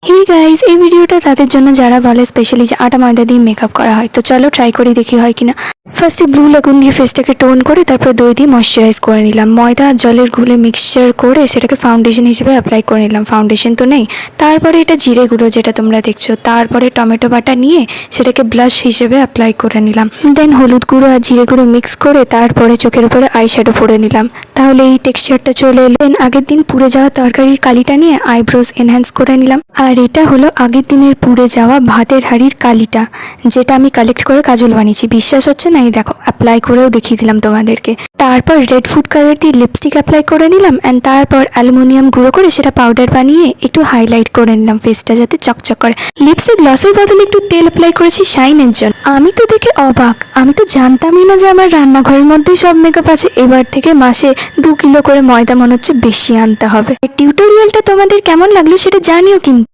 Hey guys, এই ভিডিওটা তাদের জন্য যারা বলে স্পেশালি যে আটা ময়দা দিয়ে মেকআপ করা হয়। তো চলো ট্রাই করে দেখি হয় কিনা। ফার্স্টে ব্লু লাগুন দিয়ে ফেসটাকে টোন করে তারপর দই দিয়ে ময়শ্চারাইজ করে নিলাম। ময়দা আর জলের ঘুলে মিক্সচার করে সেটাকে ফাউন্ডেশন হিসেবে অ্যাপ্লাই করে নিলাম। ফাউন্ডেশন তো নেই, তারপরে এটা জিরে গুঁড়ো যেটা তোমরা দেখছো, তারপরে টমেটো বাটা নিয়ে সেটাকে ব্লাশ হিসেবে অ্যাপ্লাই করে নিলাম। দেন হলুদ গুঁড়ো আর জিরে গুঁড়ো মিক্স করে তারপরে চোখের উপরে আই শ্যাডো পরে নিলাম। তাহলে এই টেক্সচারটা চলে এলো। দেন আগের দিন পুড়ে যাওয়া তরকারির কালিটা নিয়ে আইব্রোজ এনহ্যান্স করে নিলাম। আর এটা হলো আগের দিনের পুড়ে যাওয়া ভাতের হাঁড়ির কালিটা, যেটা আমি কালেক্ট করে কাজল বানিয়েছি। বিশ্বাস হচ্ছে না? এই দেখো, অ্যাপ্লাই করেও দেখিয়ে দিলাম তোমাদেরকে। তারপর রেড ফুড কালার দিয়ে লিপস্টিক অ্যাপ্লাই করে নিলাম অ্যান্ড তারপর অ্যালুমিনিয়াম গুঁড়ো করে সেটা পাউডার বানিয়ে একটু হাইলাইট করে নিলাম ফেসটা যাতে চকচক করে। লিপসে গ্লসের বদলে একটু তেল অ্যাপ্লাই করেছি শাইনের জন্য। আমি তো দেখে অবাক, আমি তো জানতামই না যে আমার রান্নাঘরের মধ্যেই সব মেকআপ আছে। এবার থেকে মাসে 2 কিলো করে ময়দা মনে হচ্ছে বেশি আনতে হবে। টিউটোরিয়ালটা তোমাদের কেমন লাগলো সেটা জানিও কিন্তু।